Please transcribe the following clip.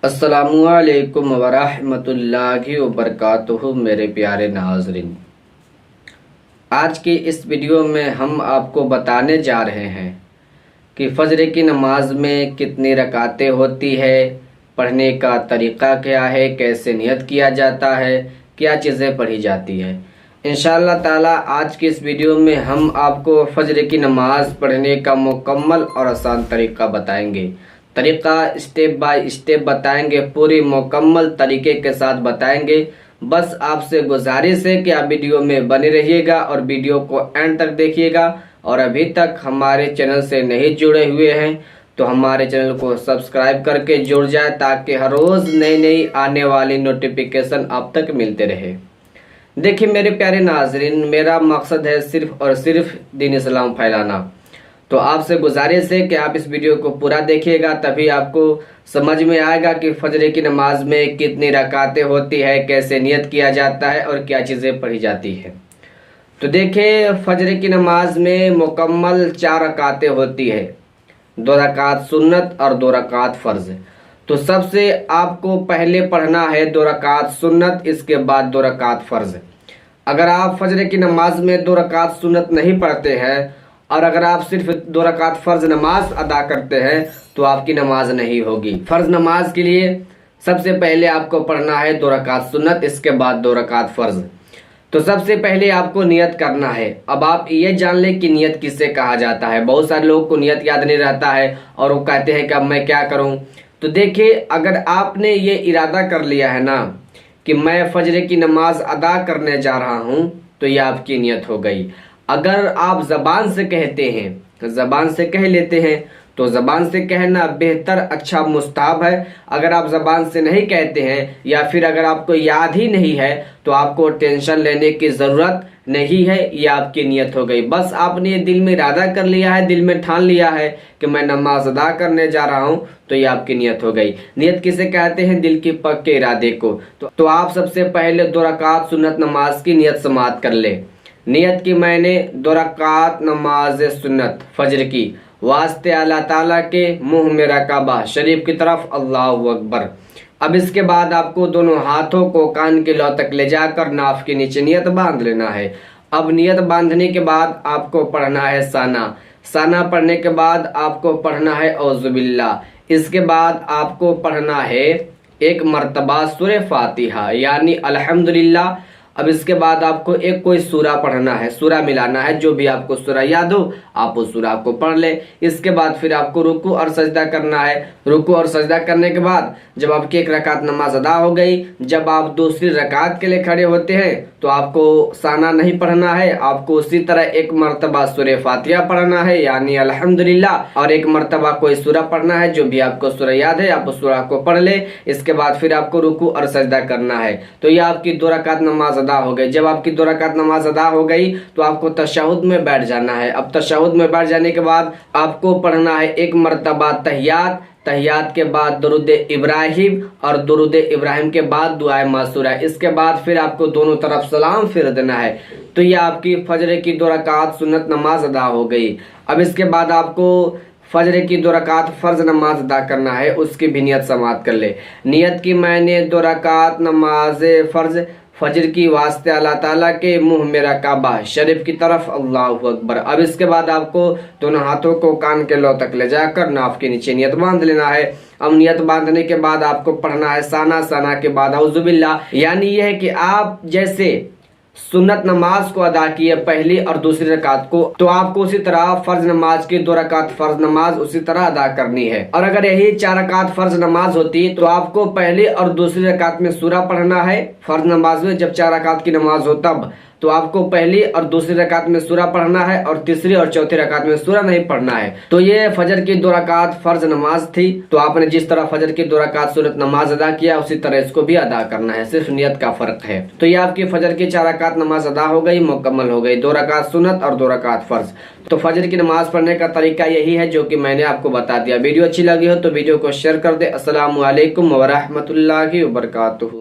السلام علیکم ورحمۃ اللہ وبرکاتہ میرے پیارے ناظرین، آج کی اس ویڈیو میں ہم آپ کو بتانے جا رہے ہیں کہ فجر کی نماز میں کتنی رکعتیں ہوتی ہے، پڑھنے کا طریقہ کیا ہے، کیسے نیت کیا جاتا ہے، کیا چیزیں پڑھی جاتی ہے۔ انشاءاللہ تعالی آج کی اس ویڈیو میں ہم آپ کو فجر کی نماز پڑھنے کا مکمل اور آسان طریقہ بتائیں گے۔ طریقہ اسٹیپ بائی اسٹیپ بتائیں گے، پوری مکمل طریقے کے ساتھ بتائیں گے۔ بس آپ سے گزارش ہے کہ آپ ویڈیو میں بنے رہیے گا اور ویڈیو کو اینڈ تک دیکھیے گا، اور ابھی تک ہمارے چینل سے نہیں جڑے ہوئے ہیں تو ہمارے چینل کو سبسکرائب کر کے جڑ جائے تاکہ ہر روز نئی آنے والی نوٹیفیکیشن آپ تک ملتے رہے۔ دیکھیے میرے پیارے ناظرین، میرا مقصد ہے صرف اور صرف دین اسلام پھیلانا، تو آپ سے گزارش ہے کہ آپ اس ویڈیو کو پورا دیکھیے گا، تبھی آپ کو سمجھ میں آئے گا کہ فجر کی نماز میں کتنی رکعتیں ہوتی ہے، کیسے نیت کیا جاتا ہے اور کیا چیزیں پڑھی جاتی ہے۔ تو دیکھیں، فجر کی نماز میں مکمل 4 رکعتیں ہوتی ہے، 2 رکعت سنت اور 2 رکعت فرض۔ تو سب سے آپ کو پہلے پڑھنا ہے 2 رکعت سنت، اس کے بعد 2 رکعت فرض۔ اگر آپ فجر کی نماز میں 2 رکعت سنت نہیں پڑھتے ہیں اور اگر آپ صرف 2 رکعت فرض نماز ادا کرتے ہیں تو آپ کی نماز نہیں ہوگی۔ فرض نماز کے لیے سب سے پہلے آپ کو پڑھنا ہے 2 رکعت سنت، اس کے بعد 2 رکعت فرض۔ تو سب سے پہلے آپ کو نیت کرنا ہے۔ اب آپ یہ جان لیں کہ نیت کسے کہا جاتا ہے۔ بہت سارے لوگوں کو نیت یاد نہیں رہتا ہے اور وہ کہتے ہیں کہ اب میں کیا کروں۔ تو دیکھیں، اگر آپ نے یہ ارادہ کر لیا ہے نا کہ میں فجر کی نماز ادا کرنے جا رہا ہوں، تو یہ آپ کی نیت ہو گئی۔ اگر آپ زبان سے کہتے ہیں، زبان سے کہہ لیتے ہیں تو زبان سے کہنا بہتر، اچھا، مستحب ہے۔ اگر آپ زبان سے نہیں کہتے ہیں یا پھر اگر آپ کو یاد ہی نہیں ہے تو آپ کو ٹینشن لینے کی ضرورت نہیں ہے، یہ آپ کی نیت ہو گئی۔ بس آپ نے یہ دل میں ارادہ کر لیا ہے، دل میں ٹھان لیا ہے کہ میں نماز ادا کرنے جا رہا ہوں، تو یہ آپ کی نیت ہو گئی۔ نیت کسے کہتے ہیں؟ دل کی پکے ارادے کو۔ تو آپ سب سے پہلے 2 رکعت سنت نماز کی نیت سماعت کر لیں۔ نیت کی میں نے 2 رکعت نماز سنت فجر کی، واسطے اللہ تعالیٰ کے منہ میرا کعبہ شریف کی طرف، اللہ اکبر۔ اب اس کے بعد آپ کو دونوں ہاتھوں کو کان کے لو تک لے جا کر ناف کے نیچے نیت باندھ لینا ہے۔ اب نیت باندھنے کے بعد آپ کو پڑھنا ہے ثنا۔ ثنا پڑھنے کے بعد آپ کو پڑھنا ہے اعوذ باللہ۔ اس کے بعد آپ کو پڑھنا ہے 1 مرتبہ سورہ فاتحہ یعنی الحمدللہ۔ اب اس کے بعد آپ کو کوئی سورہ پڑھنا ہے، سورہ ملانا ہے، جو بھی آپ کو سورہ یاد ہو آپ اس سورہ کو پڑھ لیں۔ اس کے بعد پھر آپ کو رکوع اور سجدہ کرنا ہے۔ رکوع اور سجدہ کرنے کے بعد جب آپ کی 1 رکعت نماز ادا ہو گئی، جب آپ دوسری رکعت کے لیے کھڑے ہوتے ہیں تو آپ کو ثنا نہیں پڑھنا ہے، آپ کو اسی طرح 1 مرتبہ سورہ فاتحہ پڑھنا ہے یعنی الحمدللہ، اور 1 مرتبہ کوئی سورہ پڑھنا ہے، جو بھی آپ کو سورہ یاد ہے آپ اس سورہ کو پڑھ لیں۔ اس کے بعد پھر آپ کو رکوع اور سجدہ کرنا ہے۔ تو یہ آپ کی 2 رکعت نماز ادا ہو گئی۔ جب آپ کی 2 رکعت نماز ادا ہو گئی تو آپ کو تشہد میں بیٹھ جانا ہے۔ اب تشہد میں بیٹھ جانے کے بعد آپ کو پڑھنا ہے 1 مرتبہ تحیات، تحیات کے بعد درود ابراہیم اور درود ابراہیم کے بعد دعائے مأثورہ۔ اس کے بعد پھر آپ کو دونوں طرف سلام پھیر دینا ہے۔ تو یہ آپ کی فجر کی 2 رکعت سنت نماز ادا ہو گئی۔ اب اس کے بعد آپ کو فجر کی 2 رکعت فرض نماز ادا کرنا ہے، اس کی بھی نیت سماعت کر لے۔ نیت کی میں نے 2 رکعت نماز فرض فجر کی، واسطے اللہ تعالیٰ کے منہ میرا کعبہ شریف کی طرف، اللہ اکبر۔ اب اس کے بعد آپ کو دونوں ہاتھوں کو کان کے لو تک لے جا کر ناف کے نیچے نیت باندھ لینا ہے۔ اب نیت باندھنے کے بعد آپ کو پڑھنا ہے ثنا۔ ثنا کے بعد اعوذ باللہ، یعنی یہ ہے کہ آپ جیسے سنت نماز کو ادا کیے پہلی اور دوسری رکعت کو، تو آپ کو اسی طرح فرض نماز کی 2 رکعت فرض نماز اسی طرح ادا کرنی ہے۔ اور اگر یہی 4 رکعت فرض نماز ہوتی تو آپ کو پہلی اور دوسری رکعت میں سورہ پڑھنا ہے۔ فرض نماز میں جب 4 رکعت کی نماز ہو تب تو آپ کو پہلی اور دوسری رکعت میں سورہ پڑھنا ہے اور تیسری اور چوتھی رکعت میں سورہ نہیں پڑھنا ہے۔ تو یہ فجر کی 2 رکعت فرض نماز تھی۔ تو آپ نے جس طرح فجر کی 2 رکعت سنت نماز ادا کیا اسی طرح اس کو بھی ادا کرنا ہے، صرف نیت کا فرق ہے۔ تو یہ آپ کی فجر کی 4 رکعت نماز ادا ہو گئی، مکمل ہو گئی، 2 رکعت سنت اور 2 رکعت فرض۔ تو فجر کی نماز پڑھنے کا طریقہ یہی ہے جو کہ میں نے آپ کو بتا دیا۔ ویڈیو اچھی لگی ہو تو ویڈیو کو شیئر کر دیں۔ السلام علیکم ورحمۃ اللہ وبرکاتہ۔